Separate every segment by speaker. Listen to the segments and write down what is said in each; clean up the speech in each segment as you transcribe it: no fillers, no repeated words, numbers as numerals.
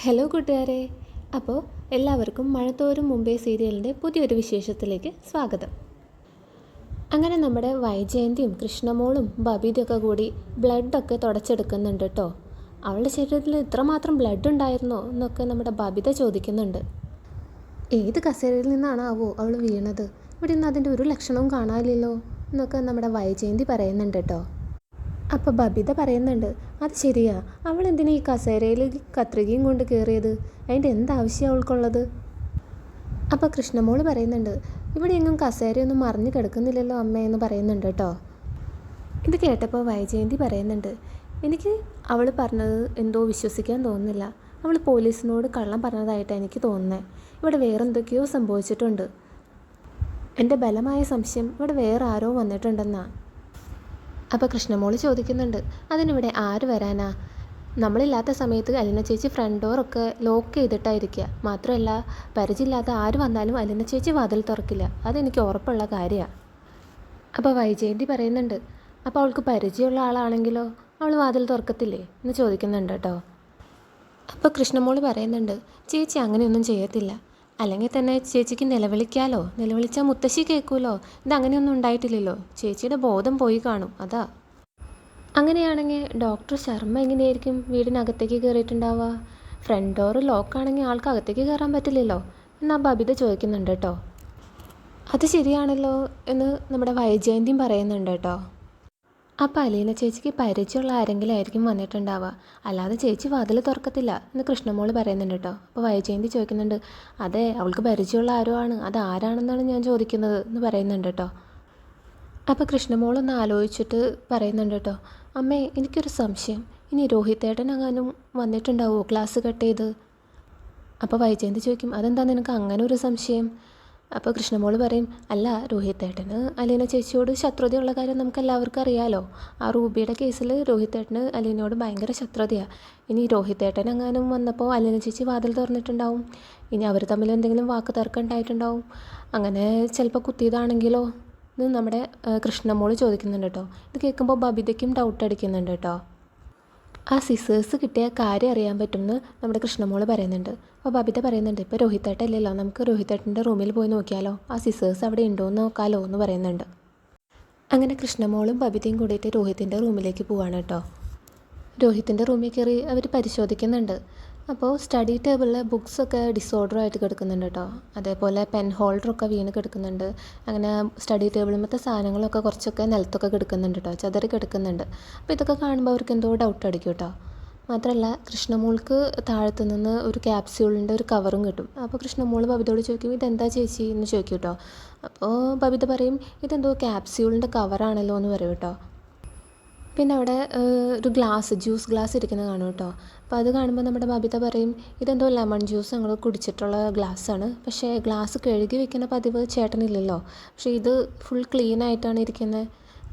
Speaker 1: Hello കൂട്ടുകാരെ. അപ്പോൾ എല്ലാവർക്കും മഴത്തോരും മുമ്പേ സീരിയലിൻ്റെ പുതിയൊരു വിശേഷത്തിലേക്ക് സ്വാഗതം. അങ്ങനെ നമ്മുടെ വൈജയന്തിയും കൃഷ്ണമോളും ബബിതയൊക്കെ കൂടി ബ്ലഡൊക്കെ തുടച്ചെടുക്കുന്നുണ്ട് കേട്ടോ. അവളുടെ ശരീരത്തിൽ ഇത്രമാത്രം ബ്ലഡ് ഉണ്ടായിരുന്നോ എന്നൊക്കെ നമ്മുടെ ബബിത ചോദിക്കുന്നുണ്ട്. ഏത് കസേരയിൽ നിന്നാണാവോ അവൾ വീണത്? ഇവിടെ നിന്ന് അതിൻ്റെ ഒരു ലക്ഷണവും കാണാനില്ലല്ലോ എന്നൊക്കെ നമ്മുടെ വൈജയന്തി പറയുന്നുണ്ട് കേട്ടോ. അപ്പോൾ ബബിത പറയുന്നുണ്ട്, അത് ശരിയാ, അവൾ എന്തിനാ ഈ കസേരയിൽ കത്രികയും കൊണ്ട് കയറിയത്? അതിൻ്റെ എന്താവശ്യം അവൾക്കുള്ളത്? അപ്പോൾ കൃഷ്ണമോള് പറയുന്നുണ്ട്, ഇവിടെ എങ്ങും കസേരയൊന്നും മറിഞ്ഞു കിടക്കുന്നില്ലല്ലോ അമ്മ എന്ന് പറയുന്നുണ്ട് കേട്ടോ. ഇത് കേട്ടപ്പോൾ വൈജയന്തി പറയുന്നുണ്ട്, എനിക്ക് അവൾ പറഞ്ഞത് എന്തോ വിശ്വസിക്കാൻ തോന്നുന്നില്ല. അവൾ പോലീസിനോട് കള്ളം പറഞ്ഞതായിട്ടാണ് എനിക്ക് തോന്നുന്നത്. ഇവിടെ വേറെന്തൊക്കെയോ സംഭവിച്ചിട്ടുണ്ട്. എൻ്റെ ബലമായ സംശയം ഇവിടെ വേറെ ആരോ വന്നിട്ടുണ്ടെന്നാണ്. അപ്പോൾ കൃഷ്ണമോള് ചോദിക്കുന്നുണ്ട്, അതിനിവിടെ ആര് വരാനാ? നമ്മളില്ലാത്ത സമയത്ത് അലിന ചേച്ചി ഫ്രണ്ട് ഡോറൊക്കെ ലോക്ക് ചെയ്തിട്ടായിരിക്കുക. മാത്രമല്ല, പരിചയമില്ലാത്ത ആര് വന്നാലും അലിന ചേച്ചി വാതിൽ തുറക്കില്ല. അതെനിക്ക് ഉറപ്പുള്ള കാര്യമാണ്. അപ്പോൾ വൈജയന്തി പറയുന്നുണ്ട്, അപ്പോൾ അവൾക്ക് പരിചയമുള്ള ആളാണെങ്കിലോ അവൾ വാതിൽ തുറക്കത്തില്ലേ എന്ന് ചോദിക്കുന്നുണ്ട് കേട്ടോ. അപ്പോൾ കൃഷ്ണമോള് പറയുന്നുണ്ട്, ചേച്ചി അങ്ങനെയൊന്നും ചെയ്യത്തില്ല. അല്ലെങ്കിൽ തന്നെ ചേച്ചിക്ക് നിലവിളിക്കാലോ, നിലവിളിച്ചാൽ മുത്തശ്ശി കേൾക്കുമല്ലോ. ഇതങ്ങനെയൊന്നും ഉണ്ടായിട്ടില്ലല്ലോ. ചേച്ചിയുടെ ബോധം പോയി കാണും, അതാ. അങ്ങനെയാണെങ്കിൽ ഡോക്ടർ ശർമ്മ എങ്ങനെയായിരിക്കും വീടിനകത്തേക്ക് കയറിയിട്ടുണ്ടാവുക? ഫ്രണ്ട് ഡോറ് ലോക്കാണെങ്കിൽ ആൾക്ക് അകത്തേക്ക് കയറാൻ പറ്റില്ലല്ലോ എന്നാൽ ബബിത ചോദിക്കുന്നുണ്ട് കേട്ടോ. അത് ശരിയാണല്ലോ എന്ന് നമ്മുടെ വൈജയന്തിയും പറയുന്നുണ്ട് കേട്ടോ. അപ്പോൾ അലീന ചേച്ചിക്ക് പരിചയമുള്ള ആരെങ്കിലും ആയിരിക്കും വന്നിട്ടുണ്ടാവുക, അല്ലാതെ ചേച്ചി വാതിൽ തുറക്കത്തില്ല എന്ന് കൃഷ്ണമോള് പറയുന്നുണ്ട് കേട്ടോ. അപ്പോൾ വൈജയന്തി ചോദിക്കുന്നുണ്ട്, അതെ, അവൾക്ക് പരിചയമുള്ള ആരോ ആണ്, അത് ആരാണെന്നാണ് ഞാൻ ചോദിക്കുന്നത് എന്ന് പറയുന്നുണ്ട് കേട്ടോ. അപ്പോൾ കൃഷ്ണമോളൊന്ന് ആലോചിച്ചിട്ട് പറയുന്നുണ്ട് കേട്ടോ, അമ്മേ, എനിക്കൊരു സംശയം. ഇനി രോഹിത്തേട്ടനെങ്ങാനും വന്നിട്ടുണ്ടാവുമോ ക്ലാസ് കട്ട് ചെയ്ത്? അപ്പോൾ വൈജയന്തി ചോദിക്കും, അതെന്താ നിനക്ക് അങ്ങനെ ഒരു സംശയം? അപ്പോൾ കൃഷ്ണമോള് പറയും, അല്ല, രോഹിത്തേട്ടന് അലീന ചേച്ചിയോട് ശത്രുതയുള്ള കാര്യം നമുക്ക് എല്ലാവർക്കും അറിയാമല്ലോ. ആ റൂബിയുടെ കേസിൽ രോഹിത്തേട്ടന് അലീനയോട് ഭയങ്കര ശത്രുതയാണ്. ഇനി രോഹിത്തേട്ടൻ എങ്ങാനും വന്നപ്പോൾ അലീന ചേച്ചി വാതിൽ തുറന്നിട്ടുണ്ടാവും. ഇനി അവർ തമ്മിൽ എന്തെങ്കിലും വാക്ക് തർക്കം ഉണ്ടായിട്ടുണ്ടാവും. അങ്ങനെ ചിലപ്പോൾ കുത്തിയതാണെങ്കിലോ എന്ന് നമ്മുടെ കൃഷ്ണമോള് ചോദിക്കുന്നുണ്ട് കേട്ടോ. ഇത് കേൾക്കുമ്പോൾ ബബിതയ്ക്കും ഡൗട്ട് അടിക്കുന്നുണ്ട് കേട്ടോ. ആ സിസേഴ്സ് കിട്ടിയ കാര്യം അറിയാൻ പറ്റുമെന്ന് നമ്മുടെ കൃഷ്ണമോള് പറയുന്നുണ്ട്. അപ്പോൾ ബബിത പറയുന്നുണ്ട്, ഇപ്പോൾ രോഹിത്തേട്ടല്ലല്ലോ, നമുക്ക് രോഹിത്തേട്ടൻ്റെ റൂമിൽ പോയി നോക്കിയാലോ, ആ സിസേഴ്സ് അവിടെ ഉണ്ടോ എന്ന് നോക്കാമല്ലോ എന്ന് പറയുന്നുണ്ട്. അങ്ങനെ കൃഷ്ണമോളും ബബിതയും കൂടിയിട്ട് രോഹിത്തിൻ്റെ റൂമിലേക്ക് പോവാണ് കേട്ടോ. രോഹിത്തിൻ്റെ റൂമിൽ കയറി അവർ പരിശോധിക്കുന്നുണ്ട്. അപ്പോൾ സ്റ്റഡി ടേബിളിൽ ബുക്സൊക്കെ ഡിസോർഡറായിട്ട് കിടക്കുന്നുണ്ട് കേട്ടോ. അതേപോലെ പെൻ ഹോൾഡറൊക്കെ വീണ് കിടക്കുന്നുണ്ട്. അങ്ങനെ സ്റ്റഡി ടേബിളിലത്തെ സാധനങ്ങളൊക്കെ കുറച്ചൊക്കെ നിലത്തൊക്കെ കിടക്കുന്നുണ്ട് കേട്ടോ, ചതറി കിടക്കുന്നുണ്ട്. അപ്പോൾ ഇതൊക്കെ കാണുമ്പോൾ അവർക്ക് എന്തോ ഡൗട്ട് അടിക്കും കേട്ടോ. മാത്രമല്ല, കൃഷ്ണമോൾക്ക് താഴത്തു നിന്ന് ഒരു ക്യാപ്സ്യൂളിൻ്റെ ഒരു കവറും കിട്ടും. അപ്പോൾ കൃഷ്ണമോൾ ബബിതയോട് ചോദിക്കും, ഇതെന്താ ചേച്ചി എന്ന് ചോദിക്കും കേട്ടോ. അപ്പോൾ ബബിത പറയും, ഇതെന്തോ ക്യാപ്സ്യൂളിൻ്റെ കവറാണല്ലോ എന്ന് പറയും കേട്ടോ. പിന്നെ അവിടെ ഒരു ജ്യൂസ് ഗ്ലാസ് ഇരിക്കുന്നത് കാണും കേട്ടോ. അപ്പോൾ അത് കാണുമ്പോൾ നമ്മുടെ ബബിത പറയും, ഇതെന്തോ ലെമൺ ജ്യൂസ് ഞങ്ങൾ കുടിച്ചിട്ടുള്ള ഗ്ലാസ്സാണ്. പക്ഷേ ഗ്ലാസ് കഴുകി വെക്കുന്ന പതിവ് ചേട്ടനില്ലല്ലോ. പക്ഷേ ഇത് ഫുൾ ക്ലീൻ ആയിട്ടാണ് ഇരിക്കുന്നത്.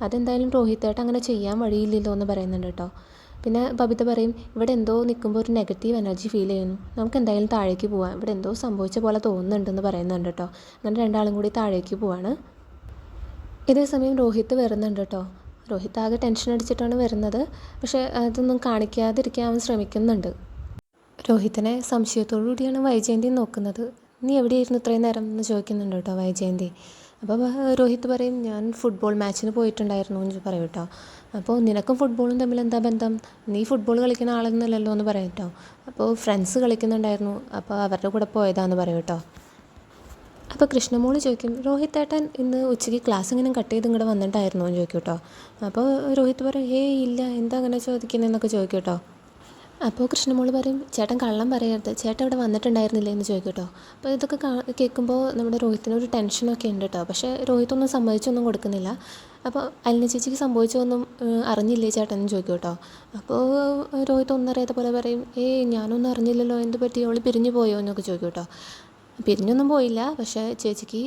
Speaker 1: അതെന്തായാലും രോഹിത്തേട്ടൻ അങ്ങനെ ചെയ്യാൻ വഴിയില്ലല്ലോ എന്ന് പറയുന്നുണ്ട് കേട്ടോ. പിന്നെ ബബിത പറയും, ഇവിടെ എന്തോ നിൽക്കുമ്പോൾ ഒരു നെഗറ്റീവ് എനർജി ഫീൽ ചെയ്യുന്നു, നമുക്ക് എന്തായാലും താഴേക്ക് പോവാം, ഇവിടെ എന്തോ സംഭവിച്ച പോലെ തോന്നുന്നുണ്ടെന്ന് പറയുന്നുണ്ട് കേട്ടോ. അങ്ങനെ രണ്ടാളും കൂടി താഴേക്ക് പോവാണ്. ഇതേ സമയം രോഹിത്ത് വരുന്നുണ്ട് കേട്ടോ. രോഹിത്ത് ആകെ ടെൻഷൻ അടിച്ചിട്ടാണ് വരുന്നത്. പക്ഷേ അതൊന്നും കാണിക്കാതിരിക്കാൻ അവൻ ശ്രമിക്കുന്നുണ്ട്. രോഹിത്തിനെ സംശയത്തോടു കൂടിയാണ് വൈജയന്തി നോക്കുന്നത്. നീ എവിടെയായിരുന്നു ഇത്രയും നേരം എന്ന് ചോദിക്കുന്നുണ്ട് കേട്ടോ വൈജയന്തി. അപ്പോൾ രോഹിത്ത് പറയും, ഞാൻ ഫുട്ബോൾ മാച്ചിന് പോയിട്ടുണ്ടായിരുന്നു എന്ന് പറയും കേട്ടോ. അപ്പോൾ നിനക്കും ഫുട്ബോളും തമ്മിൽ എന്താ ബന്ധം? നീ ഫുട്ബോൾ കളിക്കുന്ന ആളൊന്നുമല്ലല്ലോ എന്ന് പറയും കേട്ടോ. അപ്പോൾ ഫ്രണ്ട്സ് കളിക്കുന്നുണ്ടായിരുന്നു, അപ്പോൾ അവരുടെ കൂടെ പോയതാന്ന് പറയും കേട്ടോ. അപ്പോൾ കൃഷ്ണമോള് ചോദിക്കും, രോഹിത്തേട്ടൻ ഇന്ന് ഉച്ചയ്ക്ക് ക്ലാസ് എങ്ങനെ കട്ട് ചെയ്ത് ഇങ്ങോട്ട് വന്നിട്ടായിരുന്നോ എന്ന് ചോദിക്കും കേട്ടോ. അപ്പോൾ രോഹിത്ത് പറയും, ഇല്ല, എന്താ അങ്ങനെ ചോദിക്കുന്നതെന്നൊക്കെ ചോദിക്കും കേട്ടോ. അപ്പോൾ കൃഷ്ണമോള് പറയും, ചേട്ടൻ കള്ളം പറയരുത്, ചേട്ടൻ ഇവിടെ വന്നിട്ടുണ്ടായിരുന്നില്ലേ എന്ന് ചോദിക്കും കേട്ടോ. അപ്പോൾ ഇതൊക്കെ കേൾക്കുമ്പോൾ നമ്മുടെ രോഹിത്തിനൊരു ടെൻഷനൊക്കെ ഉണ്ട് കേട്ടോ. പക്ഷേ രോഹിത്തൊന്നും സമ്മതിച്ചൊന്നും കൊടുക്കുന്നില്ല. അപ്പോൾ അലിന ചേച്ചിക്ക് സംഭവിച്ചൊന്നും അറിഞ്ഞില്ലേ ചേട്ടൻ എന്ന് ചോദിക്കും കേട്ടോ. അപ്പോൾ രോഹിത്ത് ഒന്നും അറിയാത്ത പോലെ പറയും, ഞാനൊന്നും അറിഞ്ഞില്ലല്ലോ, എന്ത് പറ്റി, അവൾ പിരിഞ്ഞു പോയോ എന്നൊക്കെ ചോദിക്കും കേട്ടോ. പിരിഞ്ഞൊന്നും പോയില്ല, പക്ഷേ ചേച്ചിക്ക്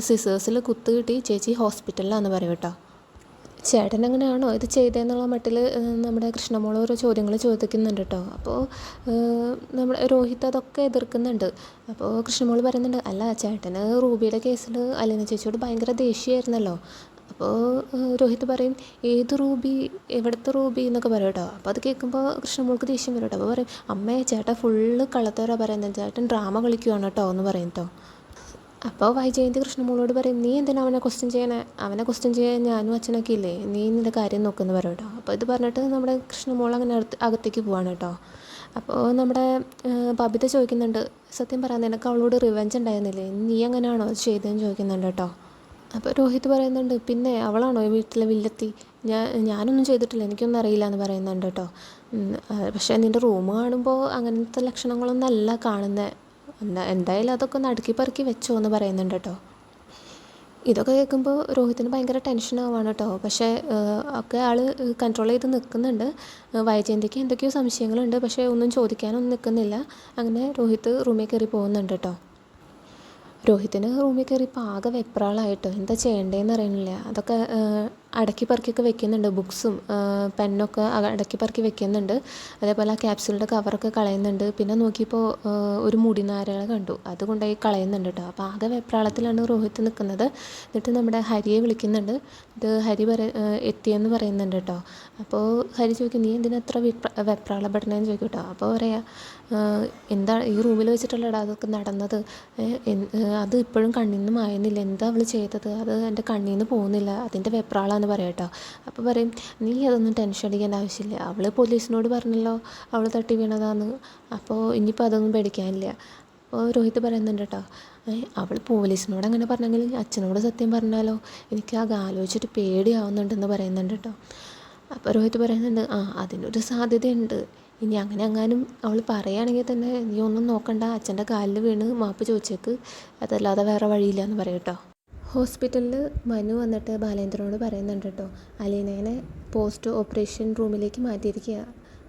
Speaker 1: സിസേഴ്സിൽ കുത്ത് കിട്ടി, ചേച്ചി ഹോസ്പിറ്റലിലാണെന്ന് പറയും കേട്ടോ. ചേട്ടൻ എങ്ങനെയാണോ ഇത് ചെയ്തതെന്നുള്ള മട്ടിൽ നമ്മുടെ കൃഷ്ണമോൾ ഓരോ ചോദ്യങ്ങൾ ചോദിക്കുന്നുണ്ട് കേട്ടോ. അപ്പോൾ നമ്മുടെ രോഹിത്ത് അതൊക്കെ എതിർക്കുന്നുണ്ട്. അപ്പോൾ കൃഷ്ണമോൾ പറയുന്നുണ്ട്, അല്ല, ചേട്ടന് റൂബിയുടെ കേസിൽ അലീന ചേച്ചിയോട് ഭയങ്കര ദേഷ്യമായിരുന്നല്ലോ, അപ്പോൾ രോഹിത് പറയും ഏത് റൂബി, എവിടുത്തെ റൂബി എന്നൊക്കെ പറയും കേട്ടോ. അപ്പോൾ അത് കേൾക്കുമ്പോൾ കൃഷ്ണമോൾക്ക് ദേഷ്യം വരും കേട്ടോ. അപ്പോൾ പറയും അമ്മേ ചേട്ടൻ ഫുള്ള് കള്ളത്തരാ പറയുന്നത്, ചേട്ടൻ ഡ്രാമ കളിക്കുകയാണ് കേട്ടോ എന്ന് പറയും കേട്ടോ. അപ്പോൾ വൈജയന്തി കൃഷ്ണമോളോട് പറയും നീ എന്തിനാ അവനെ ക്വസ്റ്റ്യൻ ചെയ്യണേ, അവനെ ക്വസ്റ്റ്യൻ ചെയ്യാൻ ഞാനും അച്ഛനൊക്കെ ഇല്ലേ, നീ നിൻ്റെ കാര്യം നോക്കുമെന്ന് പറയും കേട്ടോ. അപ്പോൾ ഇത് പറഞ്ഞിട്ട് നമ്മുടെ കൃഷ്ണമോൾ അങ്ങനെ അകത്തേക്ക് പോവാണ് കേട്ടോ. അപ്പോൾ നമ്മുടെ ബബിത ചോദിക്കുന്നുണ്ട് സത്യം പറയാൻ നിനക്ക് അവളോട് റിവെഞ്ച് ഉണ്ടായിരുന്നില്ലേ, നീ എങ്ങനെയാണോ അത് ചെയ്തതെന്ന് ചോദിക്കുന്നുണ്ട് കേട്ടോ. അപ്പോൾ രോഹിത് പറയുന്നുണ്ട് പിന്നെ അവളാണോ ഈ വീട്ടിലെ വില്ലത്തി, ഞാനൊന്നും ചെയ്തിട്ടില്ല, എനിക്കൊന്നും അറിയില്ല എന്ന് പറയുന്നുണ്ട് കേട്ടോ. പക്ഷേ നിൻ്റെ റൂം കാണുമ്പോൾ അങ്ങനത്തെ ലക്ഷണങ്ങളൊന്നും അല്ല കാണുന്നത്, എന്തായാലും അതൊക്കെ ഒന്ന് അടുക്കി പെറുക്കി വെച്ചോ എന്ന് പറയുന്നുണ്ട് കേട്ടോ. ഇതൊക്കെ കേൾക്കുമ്പോൾ രോഹിത്തിന് ഭയങ്കര ടെൻഷനാവാണ് കേട്ടോ. പക്ഷേ ഒക്കെ ആൾ കൺട്രോൾ ചെയ്ത് നിൽക്കുന്നുണ്ട്. വൈജയന്തിക്ക് എന്തൊക്കെയോ സംശയങ്ങളുണ്ട്, പക്ഷേ ഒന്നും ചോദിക്കാനൊന്നും നിൽക്കുന്നില്ല. അങ്ങനെ രോഹിത് റൂമിൽ കയറി പോകുന്നുണ്ട് കേട്ടോ. രോഹിത്തിന് റൂമിൽ കയറിയപ്പോൾ ആകെ വെപ്രാളായിട്ട് എന്താ ചെയ്യേണ്ടതെന്ന് അറിയണില്ല. അതൊക്കെ അടക്കി പറക്കിയൊക്കെ വെക്കുന്നുണ്ട്, ബുക്സും പെന്നൊക്കെ അടക്കി പറക്കി വെക്കുന്നുണ്ട്. അതേപോലെ ആ ക്യാപ്സ്യൂളിൻ്റെ കവറൊക്കെ കളയുന്നുണ്ട്. പിന്നെ നോക്കിയപ്പോൾ ഒരു മുടിനാരകൾ കണ്ടു, അത് കൊണ്ടുപോയി കളയുന്നുണ്ട് കേട്ടോ. അപ്പോൾ ആകെ വെപ്രാളത്തിലാണ് രോഹിത് നിൽക്കുന്നത്. എന്നിട്ട് നമ്മുടെ ഹരിയെ വിളിക്കുന്നുണ്ട്. ഇത് ഹരി എത്തിയെന്ന് പറയുന്നുണ്ട് കേട്ടോ. അപ്പോൾ ഹരി ചോദിക്കും നീ എന്തിനാ എത്ര വെപ്രാളപ്പെടണേന്ന് ചോദിക്കും കേട്ടോ. അപ്പോൾ പറയാം എന്താ ഈ റൂമിൽ വെച്ചിട്ടല്ലടാ അതൊക്കെ നടന്നത്, അത് ഇപ്പോഴും കണ്ണിൽ നിന്ന് മായുന്നില്ല, എന്താ അവൾ ചെയ്തത്, അത് എൻ്റെ കണ്ണിൽ നിന്ന് പോകുന്നില്ല, അതിൻ്റെ വെപ്രാളാന്ന് പറയാം കേട്ടോ. അപ്പോൾ പറയും നീ അതൊന്നും ടെൻഷൻ അടിക്കേണ്ട ആവശ്യമില്ല, അവൾ പോലീസിനോട് പറഞ്ഞല്ലോ അവൾ തട്ടി വീണതാന്ന്, അപ്പോൾ ഇനിയിപ്പോൾ അതൊന്നും പേടിക്കാനില്ല. അപ്പോൾ രോഹിത് പറയുന്നുണ്ട് കേട്ടോ അവൾ പോലീസിനോട് അങ്ങനെ പറഞ്ഞെങ്കിൽ അച്ഛനോട് സത്യം പറഞ്ഞാലോ, എനിക്ക് ആലോചിച്ചിട്ട് പേടിയാവുന്നുണ്ടെന്ന് പറയുന്നുണ്ട് കേട്ടോ. അപ്പോൾ രോഹിത് പറയുന്നുണ്ട് അതിനൊരു സാധ്യതയുണ്ട്, ഇനി അങ്ങനെ എങ്ങാനും അവൾ പറയുകയാണെങ്കിൽ തന്നെ നീ ഒന്നും നോക്കണ്ട, അച്ഛൻ്റെ കാലിൽ വീണ് മാപ്പ് ചോദിച്ചേക്ക്, അതല്ലാതെ വേറെ വഴിയില്ല എന്ന് പറയും കേട്ടോ. ഹോസ്പിറ്റലിൽ മനു വന്നിട്ട് ബാലേന്ദ്രനോട് പറയുന്നുണ്ട് കേട്ടോ അലീനേനെ പോസ്റ്റ് ഓപ്പറേഷൻ റൂമിലേക്ക് മാറ്റിയിരിക്കുക,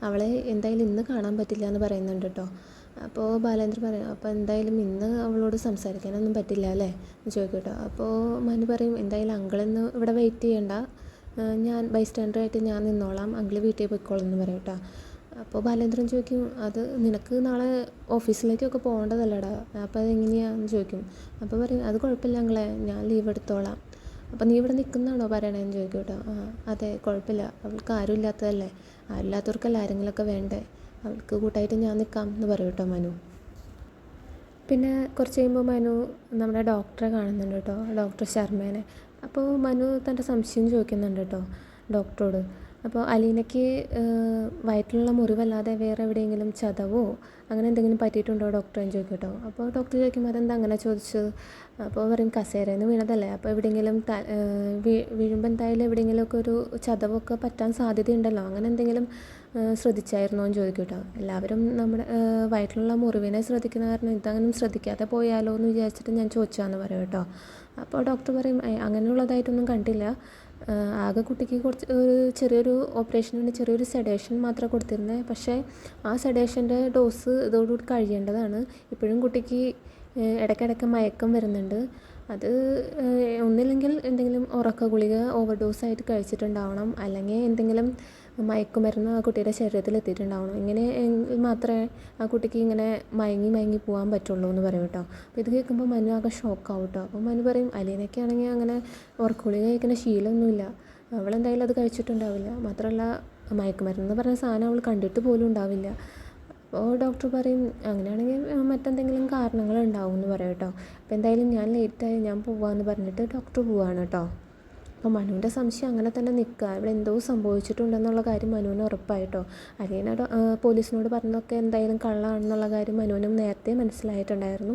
Speaker 1: അവളെ എന്തായാലും ഇന്ന് കാണാൻ പറ്റില്ല എന്ന് പറയുന്നുണ്ട് കേട്ടോ. അപ്പോൾ ബാലേന്ദ്രൻ പറയും അപ്പോൾ എന്തായാലും ഇന്ന് അവളോട് സംസാരിക്കാനൊന്നും പറ്റില്ല അല്ലേ എന്ന് ചോദിക്കും കേട്ടോ. അപ്പോൾ മനു പറയും എന്തായാലും അങ്കിളിന്ന് ഇവിടെ വെയിറ്റ് ചെയ്യണ്ട, ഞാൻ ബൈസ്റ്റാൻഡറായിട്ട് ഞാൻ നിന്നോളാം, അങ്കിൾ വീട്ടിൽ പോയിക്കോളാം എന്ന് പറയും കേട്ടോ. അപ്പോൾ ബാലേന്ദ്രൻ ചോദിക്കും അത് നിനക്ക് നാളെ ഓഫീസിലേക്കൊക്കെ പോകേണ്ടതല്ലടാ, അപ്പോൾ അതെങ്ങനെയാണെന്ന് ചോദിക്കും. അപ്പോൾ പറയും അത് കുഴപ്പമില്ല അങ്ങളെ, ഞാൻ ലീവ് എടുത്തോളാം. അപ്പോൾ നീ ഇവിടെ നിൽക്കുന്നതാണോ പറയണേന്ന് ചോദിക്കും കേട്ടോ. അതെ കുഴപ്പമില്ല, അവൾക്ക് ആരും ഇല്ലാത്തതല്ലേ, ആരില്ലാത്തവർക്കല്ല ആരെങ്കിലുമൊക്കെ വേണ്ടേ, അവൾക്ക് കൂട്ടായിട്ട് ഞാൻ നിൽക്കാം എന്ന് പറയും കേട്ടോ മനു. പിന്നെ കുറച്ച് കഴിയുമ്പോൾ മനു നമ്മുടെ ഡോക്ടറെ കാണുന്നുണ്ട് കേട്ടോ, ഡോക്ടർ ശർമ്മേനെ. അപ്പോൾ മനു തൻ്റെ സംശയം ചോദിക്കുന്നുണ്ട് കേട്ടോ ഡോക്ടറോട്. അപ്പോൾ അലീനയ്ക്ക് വയറ്റിലുള്ള മുറിവല്ലാതെ വേറെ എവിടെയെങ്കിലും ചതവോ അങ്ങനെ എന്തെങ്കിലും പറ്റിയിട്ടുണ്ടോ ഡോക്ടറെന്ന് ചോദിക്കും കേട്ടോ. അപ്പോൾ ഡോക്ടർ ചോദിക്കുമ്പോൾ അതെന്താ അങ്ങനെ ചോദിച്ചത്. അപ്പോൾ പറയും കസേരയിൽ നിന്ന് വീണതല്ലേ, അപ്പോൾ എവിടെയെങ്കിലും വീഴുമ്പോൾ എന്തായാലും എവിടെയെങ്കിലുമൊക്കെ ഒരു ചതവൊക്കെ പറ്റാൻ സാധ്യതയുണ്ടല്ലോ, അങ്ങനെ എന്തെങ്കിലും ശ്രദ്ധിച്ചായിരുന്നോ എന്ന് ചോദിക്കും കേട്ടോ. എല്ലാവരും നമ്മുടെ വയറ്റിലുള്ള മുറിവിനെ ശ്രദ്ധിക്കുന്ന കാരണം ഇതങ്ങനെ ശ്രദ്ധിക്കാതെ പോയാലോ എന്ന് വിചാരിച്ചിട്ട് ഞാൻ ചോദിച്ചാന്ന് പറയും കേട്ടോ. അപ്പോൾ ഡോക്ടർ പറയും അങ്ങനെയുള്ളതായിട്ടൊന്നും കണ്ടില്ല, ആകെ കുട്ടിക്ക് കുറച്ച് ചെറിയൊരു ഓപ്പറേഷന് വേണ്ടി ചെറിയൊരു സെഡേഷൻ മാത്രമേ കൊടുത്തിരുന്നത്, പക്ഷേ ആ സെഡേഷൻ്റെ ഡോസ് ഇതോടുകൂടി കഴിയേണ്ടതാണ്. ഇപ്പോഴും കുട്ടിക്ക് ഇടയ്ക്കിടയ്ക്ക് മയക്കം വരുന്നുണ്ട്, അത് ഒന്നില്ലെങ്കിൽ എന്തെങ്കിലും ഉറക്ക ഗുളിക ഓവർ ഡോസായിട്ട് കഴിച്ചിട്ടുണ്ടാവണം, അല്ലെങ്കിൽ എന്തെങ്കിലും മയക്കുമരുന്ന് ആ കുട്ടിയുടെ ശരീരത്തിൽ എത്തിയിട്ടുണ്ടാവണം, ഇങ്ങനെ മാത്രമേ ആ കുട്ടിക്ക് ഇങ്ങനെ മയങ്ങി പോകാൻ പറ്റുള്ളൂ എന്ന് പറയും കേട്ടോ. അപ്പോൾ ഇത് കേൾക്കുമ്പോൾ മനു ആകെ ഷോക്കാവും കേട്ടോ. അപ്പോൾ മനു പറയും അലീനയ്ക്ക് ആണെങ്കിൽ അങ്ങനെ ഉറക്ക ഗുളിക കഴിക്കുന്ന ശീലമൊന്നുമില്ല, അവളെന്തായാലും അത് കഴിച്ചിട്ടുണ്ടാവില്ല, മാത്രമല്ല മയക്കുമരുന്ന് പറഞ്ഞ സാധനം അവൾ കണ്ടിട്ട് പോലും ഉണ്ടാവില്ല. അപ്പോൾ ഡോക്ടർ പറയും അങ്ങനെയാണെങ്കിൽ മറ്റെന്തെങ്കിലും കാരണങ്ങളുണ്ടാവും എന്ന് പറയും കേട്ടോ. അപ്പോൾ എന്തായാലും ഞാൻ ലേറ്റായി ഞാൻ പോവാമെന്ന് പറഞ്ഞിട്ട് ഡോക്ടർ പോവാണ് കേട്ടോ. അപ്പോൾ മനുവിൻ്റെ സംശയം അങ്ങനെ തന്നെ നിൽക്കുക, ഇവിടെ എന്തോ സംഭവിച്ചിട്ടുണ്ടെന്നുള്ള കാര്യം മനുവിന് ഉറപ്പായിട്ടോ. അലീന പോലീസിനോട് പറഞ്ഞതൊക്കെ എന്തായാലും കള്ളാണെന്നുള്ള കാര്യം മനുവിനും നേരത്തെ മനസ്സിലായിട്ടുണ്ടായിരുന്നു.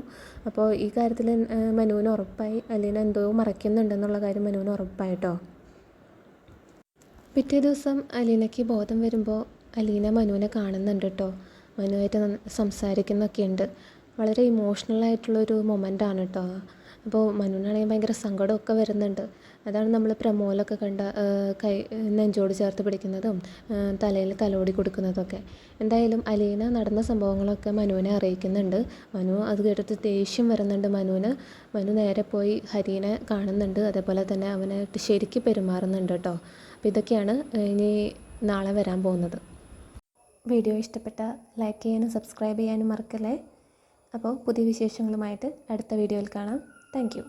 Speaker 1: അപ്പോൾ ഈ കാര്യത്തിൽ മനുവിന് ഉറപ്പായി അലീന എന്തോ മറയ്ക്കുന്നുണ്ടെന്നുള്ള കാര്യം മനുവിന് ഉറപ്പായിട്ടോ. പിറ്റേ ദിവസം അലീനയ്ക്ക് ബോധം വരുമ്പോൾ അലീന മനുവിനെ കാണുന്നുണ്ട് കേട്ടോ. മനുവായിട്ട് സംസാരിക്കുന്നൊക്കെ ഉണ്ട്, വളരെ ഇമോഷണലായിട്ടുള്ളൊരു മൊമെൻ്റാണ് കേട്ടോ. അപ്പോൾ മനുവിനാണെങ്കിൽ ഭയങ്കര സങ്കടമൊക്കെ വരുന്നുണ്ട്. അതാണ് നമ്മൾ പ്രമോലൊക്കെ കണ്ട നെഞ്ചോട് ചേർത്ത് പിടിക്കുന്നതും തലയിൽ തലോടി കൊടുക്കുന്നതൊക്കെ. എന്തായാലും അലീന നടന്ന സംഭവങ്ങളൊക്കെ മനുവിനെ അറിയിക്കുന്നുണ്ട്. മനു അത് കേട്ടിട്ട് ദേഷ്യം വരുന്നുണ്ട് മനുവിന്. മനു നേരെ പോയി ഹരീനെ കാണുന്നുണ്ട്, അതേപോലെ തന്നെ അവനായിട്ട് ശരിക്ക് പെരുമാറുന്നുണ്ട് കേട്ടോ. അപ്പോൾ ഇതൊക്കെയാണ് ഇനി നാളെ വരാൻ പോകുന്നത്. വീഡിയോ ഇഷ്ടപ്പെട്ടാൽ ലൈക്ക് ചെയ്യാനും സബ്സ്ക്രൈബ് ചെയ്യാനും മറക്കല്ലേ. അപ്പോൾ പുതിയ വിശേഷങ്ങളുമായിട്ട് അടുത്ത വീഡിയോയിൽ കാണാം. Thank you.